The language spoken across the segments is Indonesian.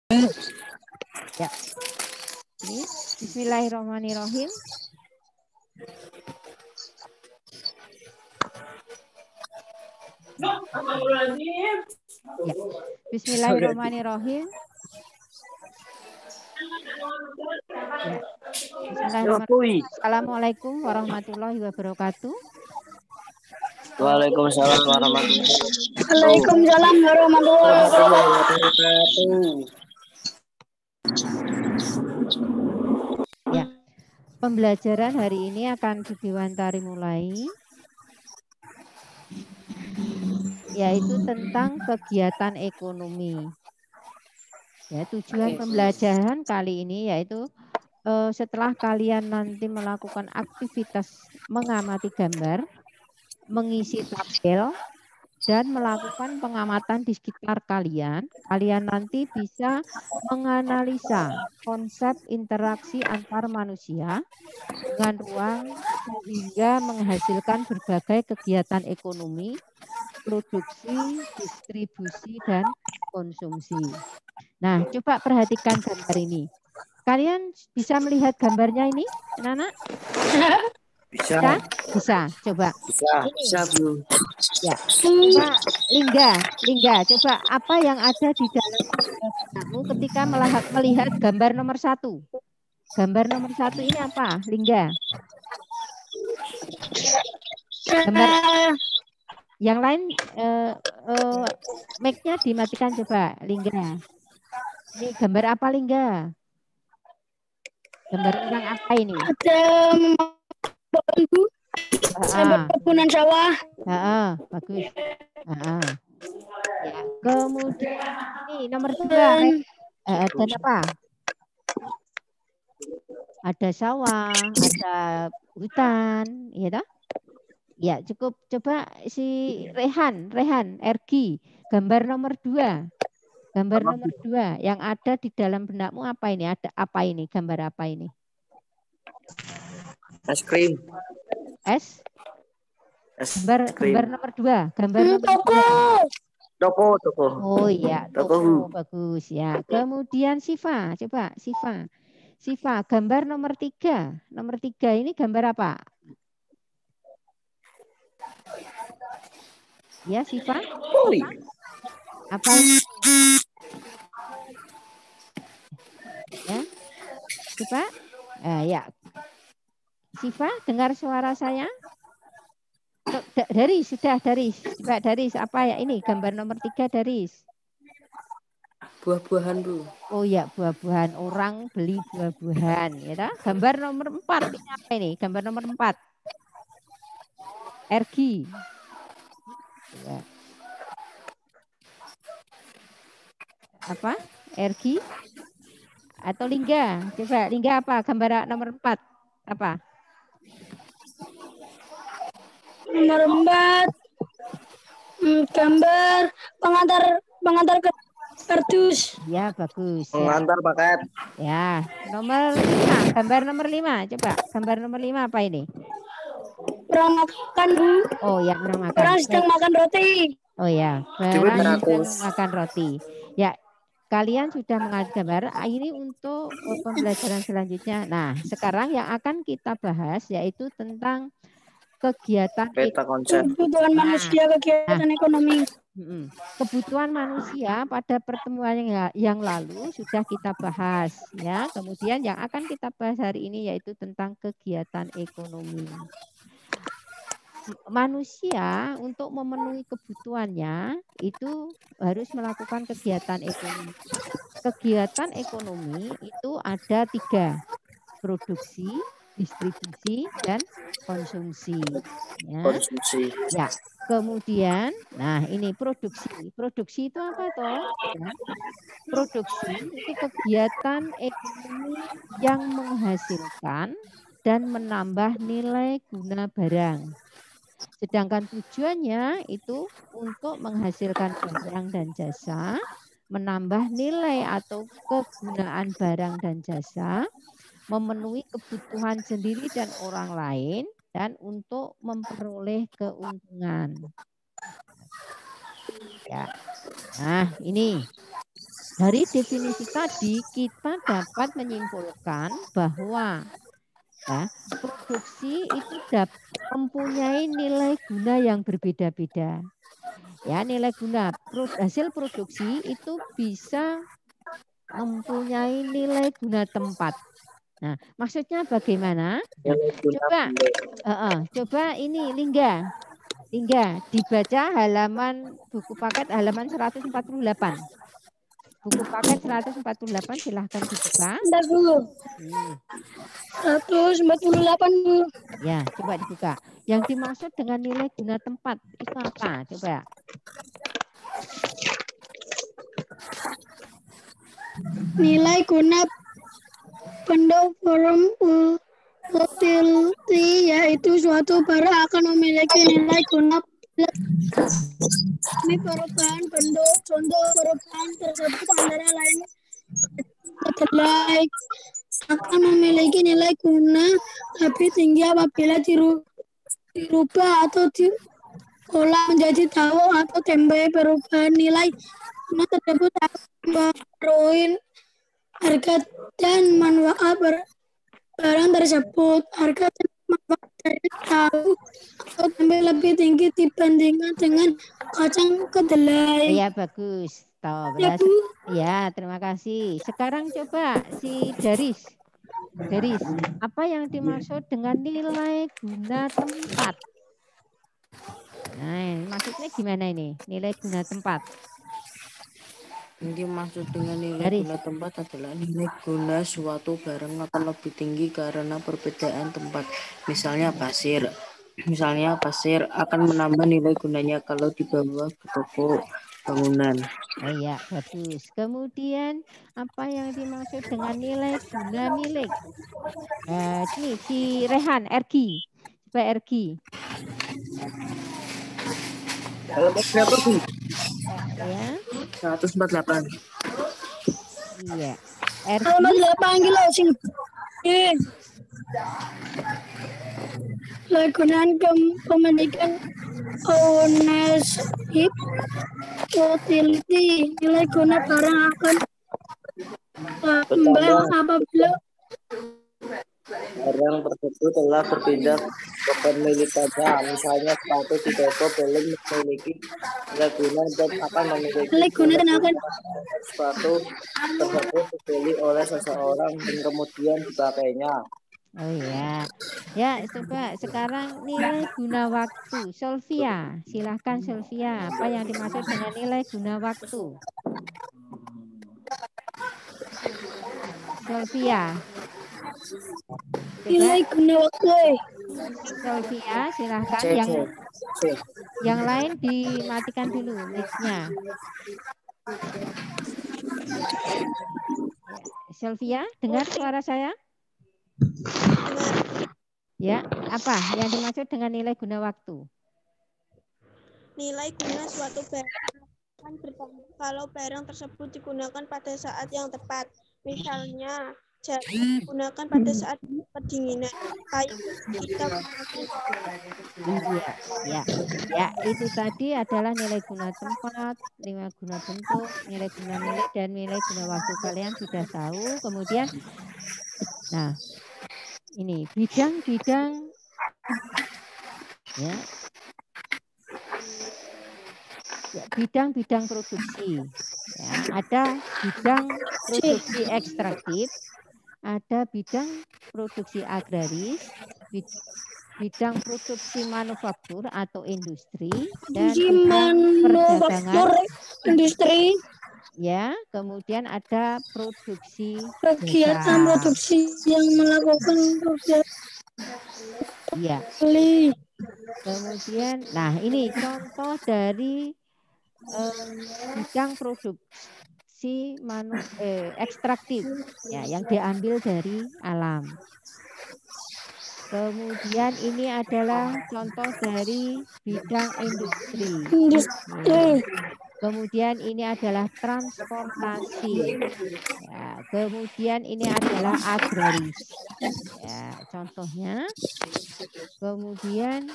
Ya, ini Bismillahirrahmanirrahim. Ya, Bismillahirrahmanirrahim. Ya, Bismillahirrahmanirrahim. Assalamualaikum warahmatullahi wabarakatuh. Waalaikumsalam warahmatullahi wabarakatuh. Waalaikumsalam warahmatullahi wabarakatuh. Ya, pembelajaran hari ini akan Budiwantari mulai, yaitu tentang kegiatan ekonomi. Ya, tujuan pembelajaran kali ini yaitu setelah kalian nanti melakukan aktivitas mengamati gambar, mengisi tabel, dan melakukan pengamatan di sekitar kalian, kalian nanti bisa menganalisa konsep interaksi antar manusia dengan ruang sehingga menghasilkan berbagai kegiatan ekonomi, produksi, distribusi, dan konsumsi. Nah, coba perhatikan gambar ini. Kalian bisa melihat gambarnya ini, anak-anak? Bisa. Bisa. Coba. Bisa, Bu. Ya. Coba Lingga, coba apa yang ada di dalam benakmu ketika melihat gambar nomor 1? Gambar nomor 1 ini apa, Lingga? Gambar yang lain mic-nya dimatikan coba, Lingga. Ini gambar apa, Lingga? Gambar orang apa ini? Ada perkebunan sawah. Bagus. Ya, kemudian ini nomor 2. Dan apa? Ada sawah, ada hutan, ya toh? Ya, cukup. Coba si Rehan, Ergi, gambar nomor 2. Gambar nomor 2 yang ada di dalam benakmu apa ini? Ada apa ini? Gambar apa ini? Es krim. Gambar nomor 2. Gambar nomor 2. Toko. Oh iya, toko. Bagus ya. Kemudian Siva, coba Siva, gambar nomor 3. Nomor 3 ini gambar apa? Ya, Siva. Apa ini? Ya. Coba. Ya. Siva, dengar suara saya? Coba Daris. Apa ya ini? Gambar nomor 3 Daris. Buah-buahan, Bu. Oh ya, buah-buahan. Orang beli buah-buahan. Ya, gambar nomor 4 ini apa ini? Gambar nomor 4. Ergi. Ya. Apa? Ergi? Atau Lingga? Coba Lingga apa? Gambar nomor 4. Apa? Nomor 4. Gambar pengantar kardus. Ya, bagus. Pengantar paket. Ya, nomor 5. Gambar nomor 5. Coba gambar nomor 5 apa ini? Orang makan, Bu. Oh ya, orang makan. Orang sedang makan roti. Oh ya, orang sedang makan roti. Ya, kalian sudah mengamati gambar. Ini untuk pembelajaran selanjutnya. Nah, sekarang yang akan kita bahas yaitu tentang kegiatan kebutuhan manusia, kegiatan ekonomi. Kebutuhan manusia pada pertemuan yang lalu sudah kita bahas ya. Kemudian yang akan kita bahas hari ini yaitu tentang kegiatan ekonomi. Manusia untuk memenuhi kebutuhannya itu harus melakukan kegiatan ekonomi. Kegiatan ekonomi itu ada 3, produksi, distribusi, dan konsumsi. Ya. Kemudian, nah ini produksi. Produksi itu apa toh? Ya. Produksi itu kegiatan ekonomi yang menghasilkan dan menambah nilai guna barang. Sedangkan tujuannya itu untuk menghasilkan barang dan jasa, menambah nilai atau kegunaan barang dan jasa, memenuhi kebutuhan sendiri dan orang lain, dan untuk memperoleh keuntungan. Ya. Nah, ini Dari definisi tadi kita dapat menyimpulkan bahwa ya, produksi itu mempunyai nilai guna yang berbeda-beda. Ya, nilai guna hasil produksi itu bisa mempunyai nilai guna tempat. Nah, maksudnya bagaimana? Nah, coba ini Lingga dibaca halaman buku paket halaman 148. Buku paket 148 silahkan dibuka. Bentar dulu. 148 Bu. Ya, coba dibuka. Yang dimaksud dengan nilai guna tempat itu apa? Coba. Nilai guna benda forum utility yaitu suatu barang akan memiliki nilai guna ini perubahan bentuk. Contoh perubahan tersebut antara lain kedelai akan memiliki nilai guna lebih tinggi apabila dirubah atau diolah menjadi tahu atau tempe. Perubahan nilai guna tersebut akan mempengaruhi harga dan manfaat barang tersebut. Harga dan manfaat dari tahu atau tempe lebih tinggi dibandingkan dengan kacang kedelai. Ya, bagus. Ya, Bu. Ya, terima kasih. Sekarang coba si Daris, apa yang dimaksud dengan nilai guna tempat? Nah, maksudnya gimana ini? Nilai guna tempat. Yang dimaksud dengan nilai guna tempat adalah nilai guna suatu barang akan lebih tinggi karena perbedaan tempat. Misalnya pasir akan menambah nilai gunanya kalau dibawa ke toko bangunan. Oh iya, bagus. Kemudian apa yang dimaksud dengan nilai guna milik? Ini si Rehan, Ergi. Coba Ergi. Kalau berapa sih? Ya. 148. Iya. Halaman 8 kilo sing. Lagunan pemilikan ownership utility nilai guna barang akan tambah apabila Barang tersebut telah berpindah ke pemilikannya. Misalnya sepatu di toko belum memiliki nilai guna dan akan memiliki nilai guna dan akan sepatu tersebut dibeli oleh seseorang dan kemudian dipakainya. Oh iya. Ya, coba sekarang nilai guna waktu. Sylvia, silahkan Sylvia. Apa yang dimaksud dengan nilai guna waktu? Sylvia. nilai guna waktu. Sylvia, silahkan. Yang lain dimatikan dulu mic-nya. Sylvia, dengar suara saya? Ya, apa yang dimaksud dengan nilai guna waktu? Nilai guna suatu barang akan bertambah kalau barang tersebut digunakan pada saat yang tepat. Misalnya, jari digunakan pada saat pendinginan. Kayu kita Iya, ya itu tadi adalah nilai guna tempat, nilai guna bentuk, nilai guna milik, dan nilai guna waktu. Kalian sudah tahu. Kemudian, nah, ini bidang-bidang ya. Bidang-bidang produksi. Ya, ada bidang produksi ekstraktif, ada bidang produksi agraris, bidang produksi manufaktur atau industri, dan bidang perdagangan industri. Ya, kemudian ada produksi kegiatan produksi yang melakukan Iya. Kemudian, nah ini contoh dari bidang produksi ekstraktif ya, yang diambil dari alam. Kemudian ini adalah contoh dari bidang industri. Ya. Kemudian ini adalah transportasi. Ya. Kemudian ini adalah agraris. Ya, contohnya. Kemudian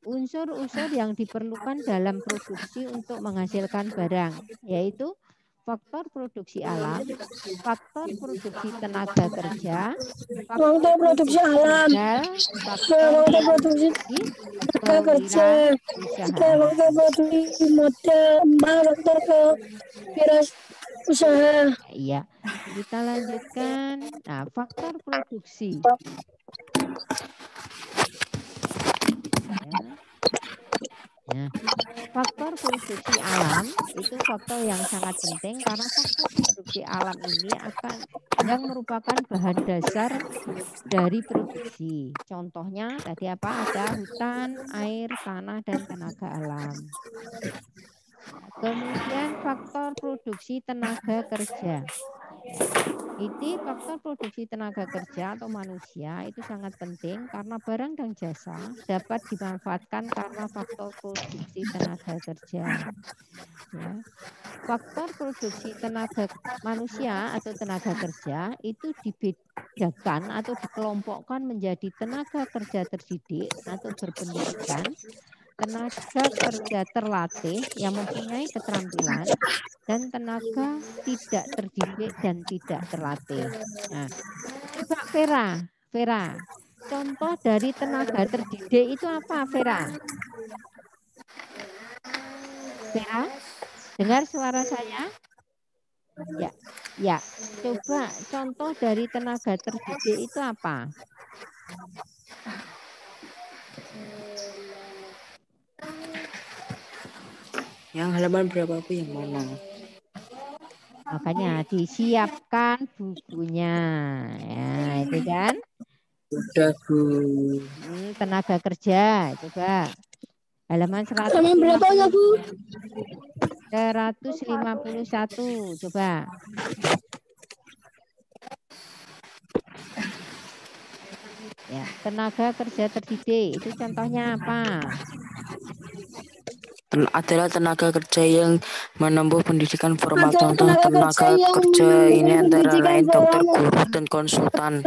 unsur-unsur yang diperlukan dalam produksi untuk menghasilkan barang, yaitu faktor produksi alam, faktor produksi tenaga kerja, Faktor produksi alam, modal, faktor faktor produksi tenaga kerja, kewirausahaan. faktor produksi modal, 4 faktor kewirausahaan. Iya, kita lanjutkan. Nah, faktor produksi. Ya. Nah, faktor produksi alam itu faktor yang sangat penting karena faktor produksi alam ini yang merupakan bahan dasar dari produksi. Contohnya tadi apa? Ada hutan, air, tanah, dan tenaga alam. Kemudian faktor produksi tenaga kerja. Ya. Ini faktor produksi tenaga kerja atau manusia itu sangat penting karena barang dan jasa dapat dimanfaatkan karena faktor produksi tenaga kerja. Ya. Faktor produksi tenaga manusia atau tenaga kerja itu dibedakan atau dikelompokkan menjadi tenaga kerja terdidik atau berpendidikan, tenaga kerja terlatih yang mempunyai keterampilan, dan tenaga tidak terdidik dan tidak terlatih. Nah, coba Vera, contoh dari tenaga terdidik itu apa, Vera? Vera, dengar suara saya? Ya. Coba contoh dari tenaga terdidik itu apa? Yang halaman berapa Bu yang mana? Makanya disiapkan bukunya. Ya, itu kan? Udah Bu. Tenaga kerja, coba. Halaman 100. Halaman berapa ya Bu? 151, coba. Ya, tenaga kerja terdidik itu contohnya apa? Adalah tenaga kerja yang menempuh pendidikan formal. Ada Contoh tenaga kerja ini antara lain dokter, guru, dan konsultan.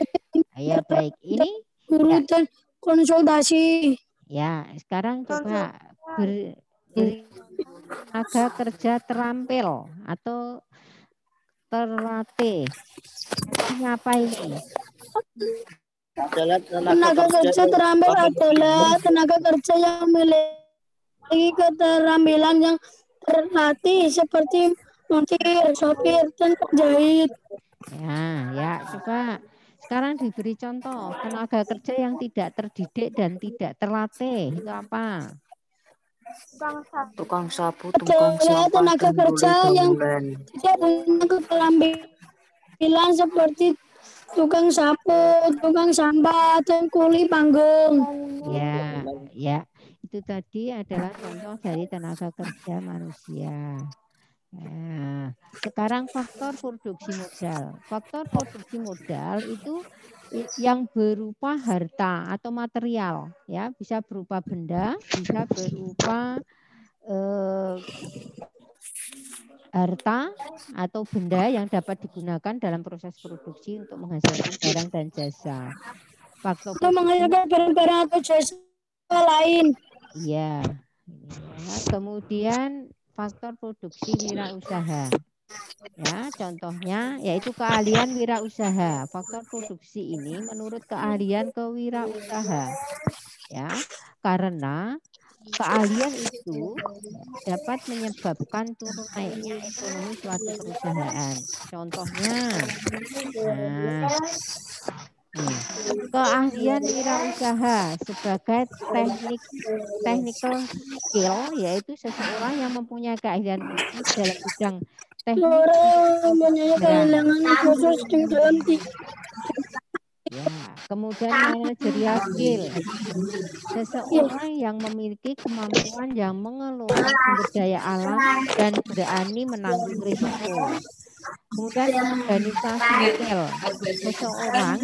Ya, baik. Ini guru dan konsultasi. Ya, sekarang coba beri tenaga kerja terampil atau terlatih. Ini apa ini? Adalah Tenaga kerja terampil adalah tenaga kerja yang memiliki keterampilan yang terlatih seperti montir, sopir, dan penjahit. Ya, coba sekarang diberi contoh tenaga kerja yang tidak terdidik dan tidak terlatih itu apa? Tukang sapu, tukang sampah, tenaga dan kerja yang bangunan. tidak punya keterampilan seperti tukang sapu, tukang sampah, dan kuli panggung. Ya, itu tadi adalah contoh dari tenaga kerja manusia. Nah, sekarang faktor produksi modal. Faktor produksi modal itu yang berupa harta atau material, ya, bisa berupa benda, bisa berupa harta atau benda yang dapat digunakan dalam proses produksi untuk menghasilkan barang dan jasa. Faktor untuk menghasilkan barang-barang atau jasa lain. Iya. Kemudian faktor produksi wirausaha. Ya, contohnya yaitu keahlian wirausaha. Faktor produksi ini menurut keahlian kewirausaha. Ya, karena keahlian itu dapat menyebabkan turun naiknya ekonomi suatu perusahaan. Contohnya, keahlian wirausaha sebagai technical skill yaitu seseorang yang mempunyai keahlian khusus dalam bidang teknik. Kemudian managerial skill, seseorang yang memiliki kemampuan yang mengelola sumber daya alam dan berani menanggung risiko. Kemudian organisasi skill, seseorang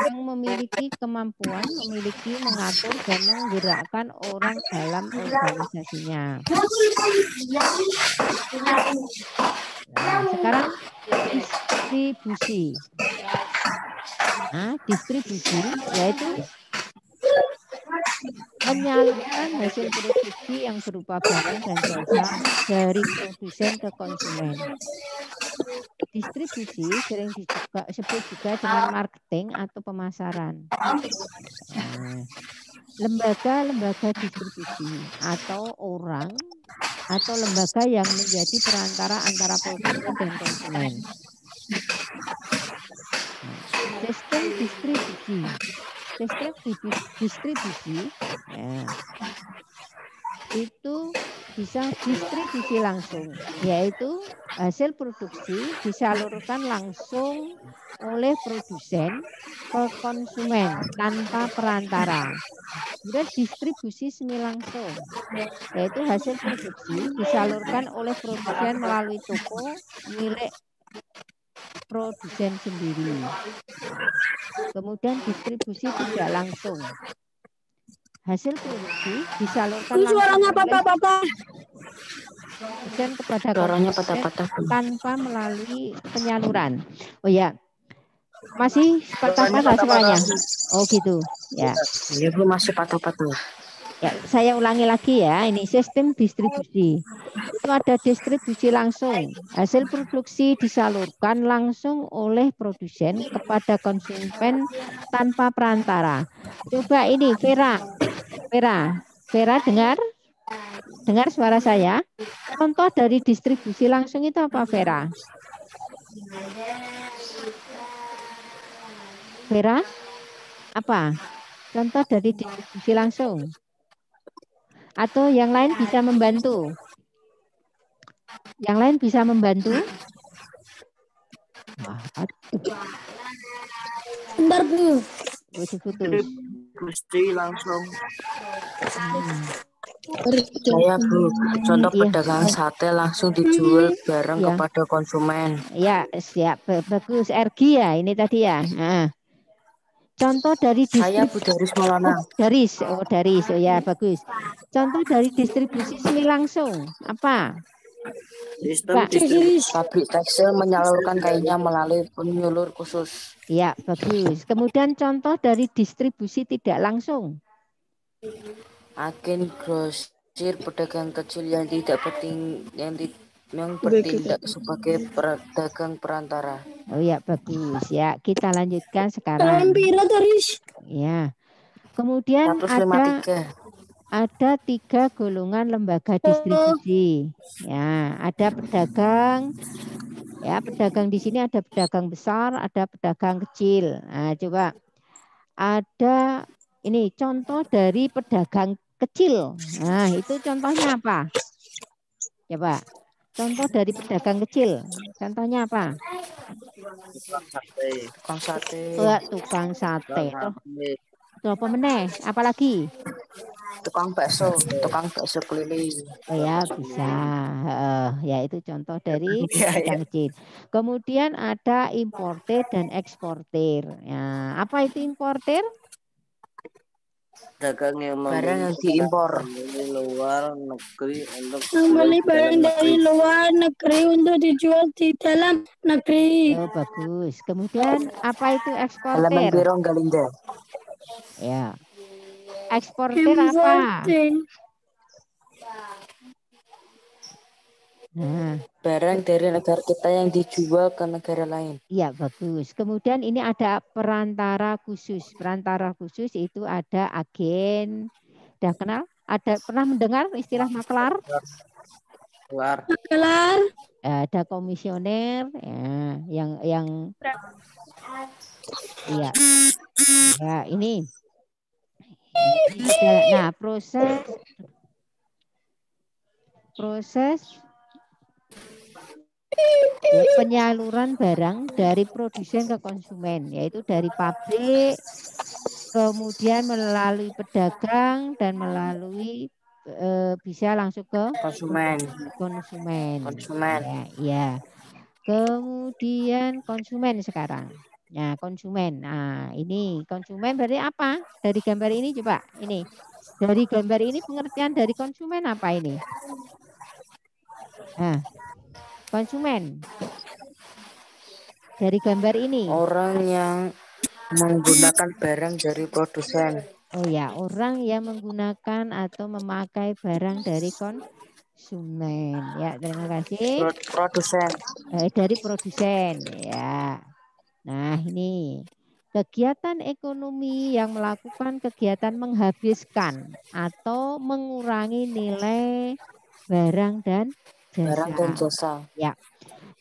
yang memiliki kemampuan mengatur dan menggerakkan orang dalam organisasinya. Nah, sekarang distribusi. Distribusi yaitu menyalurkan hasil produksi yang berupa barang dan jasa dari produsen ke konsumen. Distribusi sering disebut juga dengan marketing atau pemasaran. Nah, lembaga-lembaga distribusi atau orang atau lembaga yang menjadi perantara antara produsen dan konsumen. Nah, sistem distribusi. Sistem distribusi ya, itu bisa distribusi langsung, yaitu hasil produksi disalurkan langsung oleh produsen ke konsumen tanpa perantara. Kemudian distribusi semi langsung, yaitu hasil produksi disalurkan oleh produsen melalui toko milik produsen sendiri. Kemudian distribusi tidak langsung. Hasil produksi disalurkan langsung oleh produsen kepada Suaranya konsumen patah-patah. tanpa melalui penyaluran. Oh ya, masih patah-patah suaranya. Oh gitu, ya. Ini Bu masih patah-patah. Ya, saya ulangi lagi ya. Ini sistem distribusi. Itu ada distribusi langsung. Hasil produksi disalurkan langsung oleh produsen kepada konsumen tanpa perantara. Coba ini Vera. Vera dengar suara saya? Contoh dari distribusi langsung itu apa, Vera? Vera? Apa? Contoh dari distribusi langsung? Atau yang lain bisa membantu? Yang lain bisa membantu? Wah, Bentar, Bu. putus-putus. Distribusi langsung. Saya, Bu, contoh Iya. pedagang sate langsung dijual barang Ya. kepada konsumen. Ya, siap. Bagus. Ergi ya, ini tadi ya. Nah. Contoh dari Saya Bu distribusi. Daris Maulana. Daris. Oh ya, bagus. Contoh dari distribusi semi langsung. Apa? Sistem distribusi pabrik tekstil menyalurkan kainnya melalui penyulur khusus. Ya, bagus. Kemudian contoh dari distribusi tidak langsung. Agen grosir pedagang kecil yang tidak bertindak sebagai pedagang perantara. Oh ya, bagus. Ya, kita lanjutkan sekarang. Ya. Kemudian 153. ada 3 golongan lembaga distribusi. Ya, ada pedagang. Ya, pedagang di sini ada pedagang besar, ada pedagang kecil. Nah, coba ada ini contoh dari pedagang kecil. Nah, itu contohnya apa? Coba. Contoh dari pedagang kecil. Contohnya apa? Tukang sate. Tukang sate. Terus apa meneh? Apalagi? Tukang bakso keliling. Oh ya, bisa. Ya, itu contoh dari pedagang kecil. Kemudian ada importer dan eksportir. Ya, apa itu importer? Barang yang diimpor dari luar negeri untuk dijual di dalam negeri. Oh, bagus. Kemudian apa itu Halaman eksportir? Birong Galinda. Ya. Eksportir apa? Nah, barang dari negara kita yang dijual ke negara lain. Iya, bagus. Kemudian ini ada perantara khusus. Perantara khusus itu ada agen. Udah kenal? Ada pernah mendengar istilah maklar? Maklar. Ada komisioner, ya, yang iya, ya ini. Nah, proses penyaluran barang dari produsen ke konsumen, yaitu dari pabrik, kemudian melalui pedagang dan melalui bisa langsung ke konsumen. Ya. Kemudian konsumen sekarang. Nah, konsumen. Nah, ini konsumen berarti apa? Dari gambar ini coba ini. Dari gambar ini pengertian dari konsumen apa ini? Nah, konsumen. Dari gambar ini. Orang yang menggunakan barang dari produsen. Oh ya, orang yang menggunakan atau memakai barang dari konsumen. konsumen. Ya, terima kasih. Produsen. Dari produsen ya. Nah, ini kegiatan ekonomi yang melakukan kegiatan menghabiskan atau mengurangi nilai barang dan Barang dan jasa. jasa. Ya.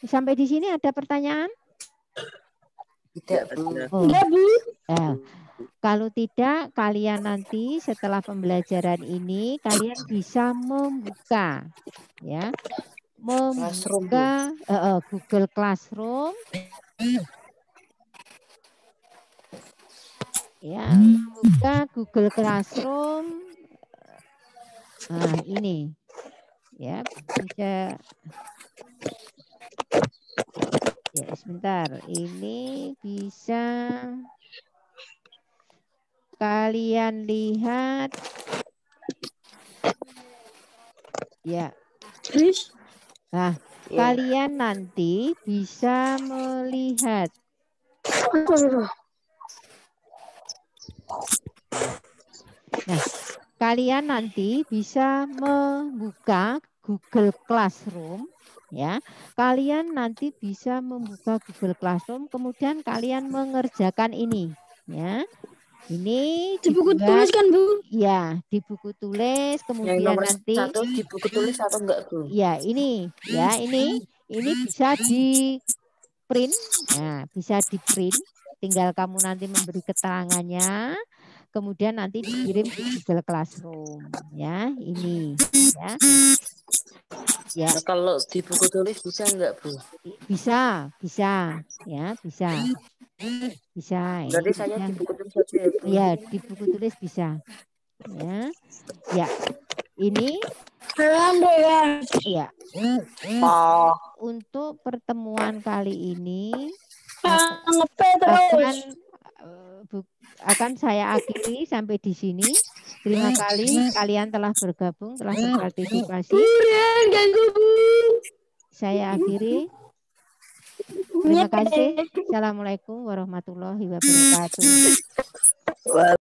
Sampai di sini ada pertanyaan? Tidak, Bu. Oh. Ya. Kalau tidak, kalian nanti setelah pembelajaran ini kalian bisa membuka ya. Membuka Google Classroom ya, membuka Google Classroom. Nah, ini ya bisa ya sebentar. Ini bisa kalian lihat ya. Nah, kalian nanti bisa melihat nah, kalian nanti bisa membuka Google Classroom ya. Kalian nanti bisa membuka Google Classroom, kemudian kalian mengerjakan ini ya. Ini di buku tulis kan, Bu? Ya, di buku tulis, kemudian yang nomor nanti 1 di buku tulis atau enggak, Bu? Ya, ini bisa di print. Nah, bisa di print. Tinggal kamu nanti memberi keterangannya, kemudian nanti dikirim di Google Classroom ya. Ini ya. Ya. Nah, kalau di buku tulis bisa enggak, Bu? Bisa ya, bisa. Berarti saya di buku tulis saja ya, Bu? Ya, di buku tulis bisa. Ya. Ya. Ini ya. Untuk pertemuan kali ini akan saya akhiri sampai di sini. Terima kasih kalian telah bergabung, telah berpartisipasi. Saya akhiri. Terima kasih. Assalamualaikum warahmatullahi wabarakatuh.